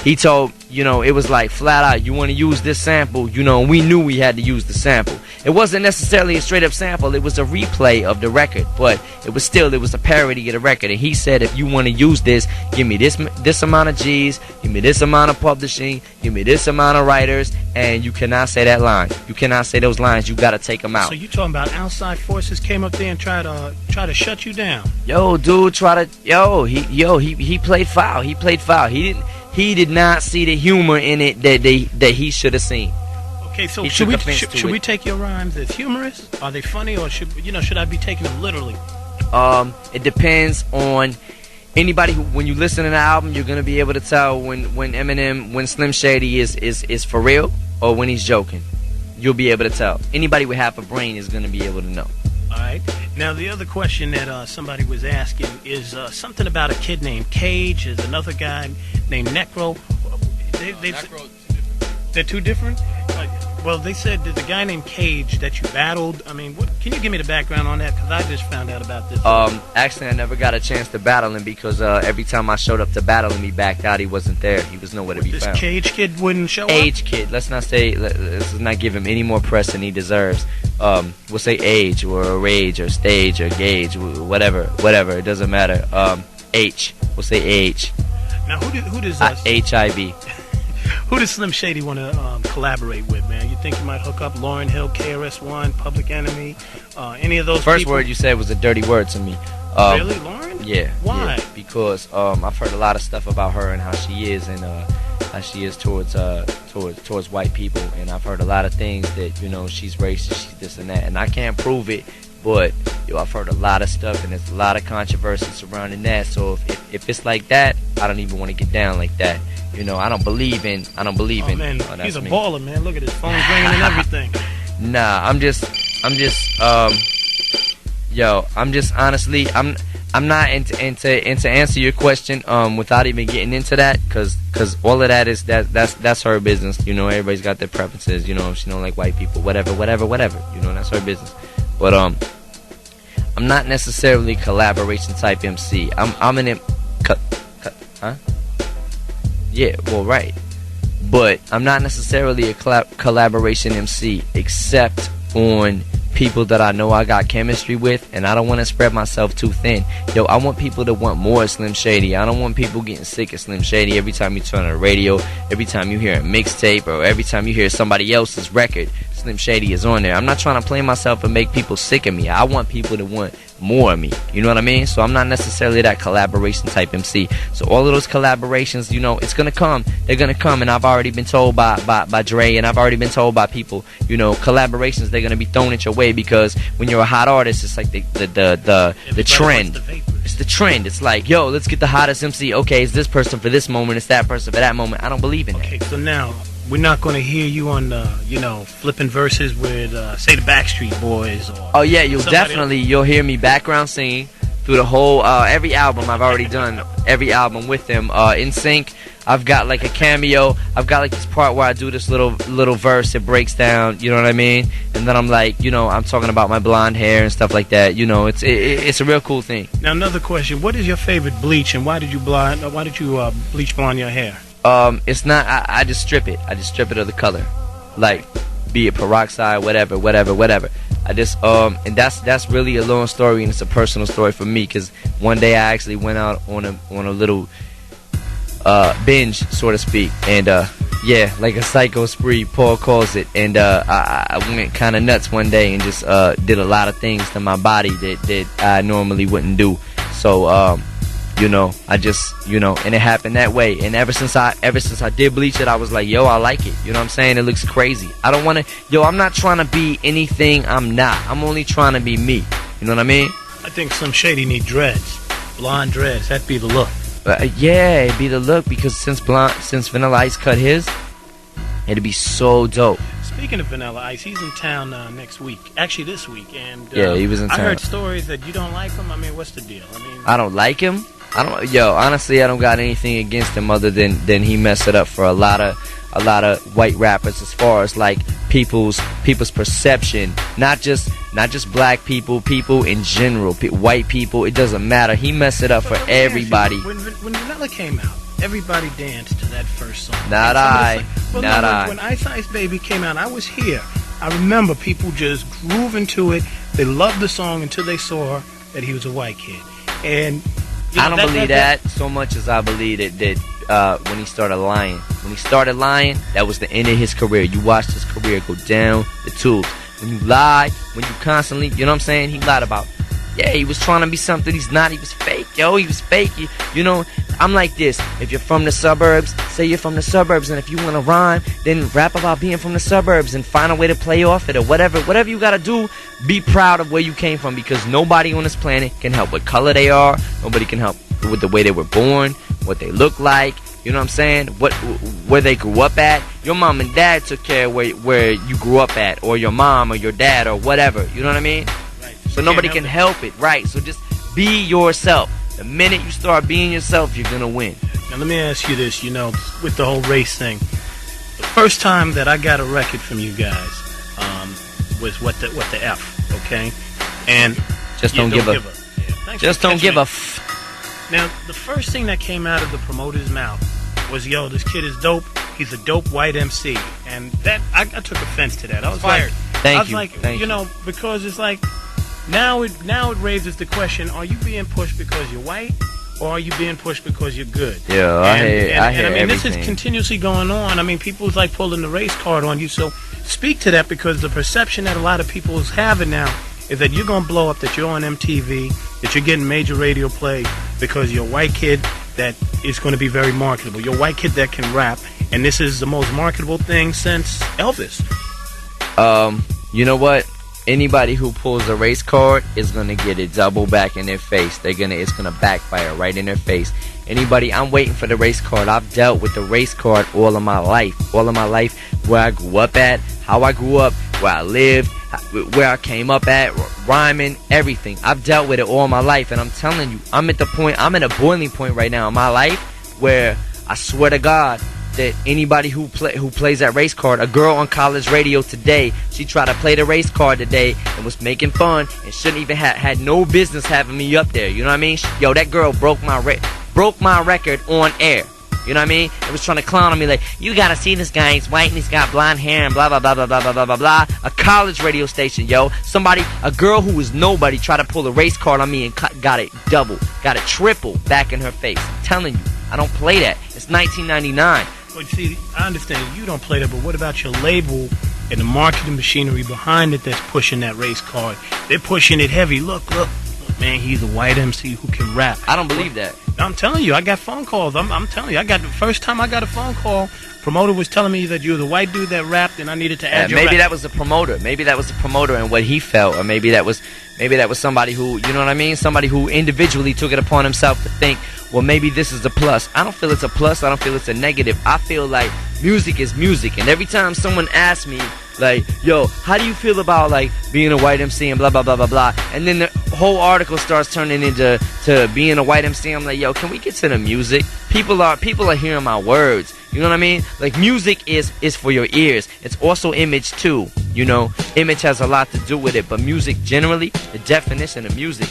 he told, it was like flat out, you want to use this sample, and we knew we had to use the sample. It wasn't necessarily a straight up sample, it was a replay of the record, but it was a parody of the record. And he said, if you want to use this, give me this amount of G's, give me this amount of publishing, give me this amount of writers, and you cannot say that line. You cannot say those lines, you got to take them out. So you talking about outside forces came up there and try to shut you down? Yo, dude, he played foul. He did not see the humor in it that he should have seen. Okay, so should we take your rhymes as humorous? Are they funny, or should I be taking them literally? It depends on anybody who, when you listen to the album, you're gonna be able to tell when Slim Shady is for real or when he's joking. You'll be able to tell. Anybody with half a brain is gonna be able to know. All right. Now, the other question that somebody was asking is something about a kid named Cage. There's another guy named Necro. They're two different? Well, they said that the guy named Cage that you battled, can you give me the background on that? Because I just found out about this. Actually, I never got a chance to battle him because every time I showed up to battle him, he backed out. He wasn't there. He was nowhere to be found. This Cage kid wouldn't show up? Age kid. Let's not give him any more press than he deserves. We'll say age or rage or stage or gauge, whatever. It doesn't matter. H. We'll say age. Now, who does HIV. Who does Slim Shady want to collaborate with, man? You think you might hook up Lauryn Hill, KRS-One, Public Enemy, any of those First people? word you said was a dirty word to me. Really, Lauryn? Yeah. Why? Yeah, because I've heard a lot of stuff about her and how she is and how she is towards white people, and I've heard a lot of things that she's racist, she's this and that, and I can't prove it. But I've heard a lot of stuff, and there's a lot of controversy surrounding that. So if it's like that, I don't even want to get down like that. I don't believe in. Man, he's a baller, man. Look at his phone's ringing and everything. Nah, I'm just honestly, I'm not into answer your question without even getting into that, cause all of that is that's her business. Everybody's got their preferences. If she don't like white people, whatever. That's her business. But I'm not necessarily a collaboration type MC. I'm an huh? Yeah, well, right. But I'm not necessarily a collaboration MC, except on people that I know I got chemistry with, and I don't want to spread myself too thin. I want people to want more Slim Shady. I don't want people getting sick of Slim Shady every time you turn on the radio, every time you hear a mixtape, or every time you hear somebody else's record. Slim Shady is on there. I'm not trying to play myself and make people sick of me. I want people to want more of me. You know what I mean? So I'm not necessarily that collaboration type MC. So all of those collaborations, it's gonna come. They're gonna come, and I've already been told by Dre, and I've already been told by people. Collaborations, they're gonna be thrown at your way, because when you're a hot artist, it's like the trend. It's the trend. It's like, yo, let's get the hottest MC. Okay, it's this person for this moment. It's that person for that moment. I don't believe in that. Okay, so now we're not going to hear you on flipping verses with say the Backstreet Boys or oh yeah, you'll hear me background singing through the whole every album. I've already done every album with them. In Sync, I've got like a cameo. I've got like this part where I do this little verse. It breaks down, you know what I mean? And then I'm like, I'm talking about my blonde hair and stuff like that. It's a real cool thing. Now another question: what is your favorite bleach, and why did you bleach blonde your hair? It's not. I just strip it. I just strip it of the color, like be it peroxide, whatever. I just and that's really a long story, and it's a personal story for me, because one day I actually went out on a little binge, so to speak, and yeah, like a psycho spree, Paul calls it, and I went kind of nuts one day and just did a lot of things to my body that I normally wouldn't do. So I just, and it happened that way. And ever since I did bleach it, I was like, yo, I like it. You know what I'm saying? It looks crazy. I don't want to, I'm not trying to be anything I'm not. I'm only trying to be me. You know what I mean? I think Slim Shady need dreads. Blonde dreads. That'd be the look. Yeah, it'd be the look, because since Vanilla Ice cut his, it'd be so dope. Speaking of Vanilla Ice, he's in town next week. Actually, this week. And yeah, he was in town. I heard stories that you don't like him. I mean, what's the deal? I don't like him. Honestly, I don't got anything against him other than he messed it up for a lot of white rappers, as far as like people's perception, not just black people in general, white people. It doesn't matter. He messed it up for everybody. When Vanilla came out, everybody danced to that first song. Not I. Not I. When Ice Ice Baby came out, I was here. I remember people just grooving to it. They loved the song until they saw that he was a white kid. And I don't believe that so much as I believe that when he started lying. When he started lying, that was the end of his career. You watched his career go down the tubes. When you lie, when you constantly, you know what I'm saying? He lied about, yeah, he was trying to be something he's not. He was fake, yo. He was fake. You know, I'm like this. If you're from the suburbs, say you're from the suburbs. And if you want to rhyme, then rap about being from the suburbs and find a way to play off it or whatever. Whatever you got to do, be proud of where you came from, because nobody on this planet can help what color they are. Nobody can help with the way they were born, what they look like. You know what I'm saying? Where they grew up at. Your mom and dad took care of where you grew up at, or your mom or your dad or whatever. You know what I mean? Right. So nobody can help it, right? So just be yourself. The minute you start being yourself, you're gonna win. Now let me ask you this, you know, with the whole race thing. The first time that I got a record from you guys was what the F, okay? And just don't give a. Yeah, just don't give a. Now the first thing that came out of the promoter's mouth was, "Yo, this kid is dope. He's a dope white MC," and that I took offense to that. I was fired. Thank you. Know, because it's like now it raises the question: are you being pushed because you're white, or are you being pushed because you're good? Yeah, I hear I mean, everything. This is continuously going on. I mean, people's like pulling the race card on you. So speak to that, because the perception that a lot of people is having now is that you're gonna blow up, that you're on MTV, that you're getting major radio play because you're a white kid that is going to be very marketable. You're a white kid that can rap, and this is the most marketable thing since Elvis. You know what? Anybody who pulls a race card is gonna get it double back in their face. It's gonna backfire right in their face. I'm waiting for the race card. I've dealt with the race card all of my life. Where I grew up at, how I grew up, where I lived, where I came up at, rhyming, everything. I've dealt with it all my life, and I'm telling you, I'm at a boiling point right now in my life where I swear to God that anybody who plays that race card, a girl on college radio today, she tried to play the race card today and was making fun and shouldn't even had no business having me up there. You know what I mean? Yo, that girl broke my record on air. You know what I mean? It was trying to clown on me like, you gotta see this guy, he's white and he's got blonde hair and blah blah blah blah blah blah blah blah blah. A college radio station, yo. A girl who was nobody tried to pull a race card on me and got it triple back in her face. I'm telling you, I don't play that. It's 1999. Well, see, I understand you don't play that, but what about your label and the marketing machinery behind it that's pushing that race card? They're pushing it heavy. Look, man, he's a white MC who can rap. I don't believe that. I'm telling you, I got phone calls. I'm telling you, the first time I got a phone call, promoter was telling me that you were the white dude that rapped, and I needed to add your maybe rap. that was the promoter. Maybe that was the promoter and what he felt, or maybe that was somebody who, you know what I mean? Somebody who individually took it upon himself to think, well, maybe this is a plus. I don't feel it's a plus. I don't feel it's a negative. I feel like music is music, and every time someone asks me, like, yo, how do you feel about like being a white MC and blah blah blah blah blah, and then the whole article starts turning into being a white MC, I'm like, yo, can we get to the music? People are hearing my words. You know what I mean? Like, music is for your ears. It's also image too. You know, image has a lot to do with it, but music generally, the definition of music,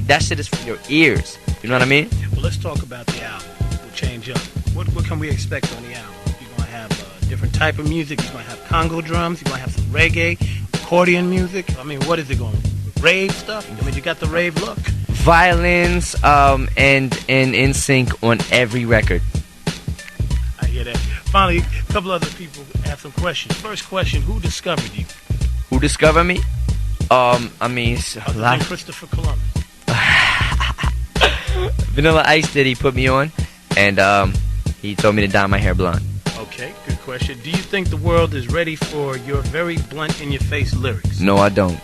that shit is for your ears. You know what I mean? Well, let's talk about the album. We'll change up. What can we expect on the album? You're gonna have different type of music. You're gonna have Congo drums. You're gonna have some reggae, accordion music. I mean, what is it going? Rave stuff? I mean, you got the rave look. Violins, and in sync on every record. I hear that. Finally, a couple other people have some questions. First question: who discovered you? Who discovered me? I mean, Other than Christopher Columbus. Vanilla Ice did. He put me on, and he told me to dye my hair blonde. Okay, good question. Do you think the world is ready for your very blunt, in-your-face lyrics? No, I don't.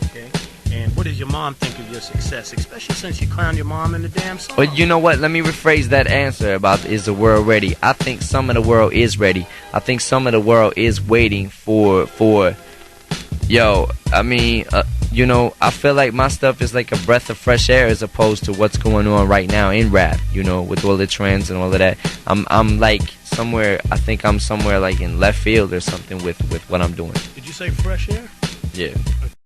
Okay. And what does your mom think of your success, especially since you clowned your mom in the damn song? But you know what? Let me rephrase that answer about is the world ready. I think some of the world is ready. I think some of the world is waiting for yo, I mean, you know, I feel like my stuff is like a breath of fresh air as opposed to what's going on right now in rap, you know, with all the trends and all of that. I'm like somewhere, I think I'm somewhere like in left field or something with what I'm doing. Did you say fresh air? Yeah.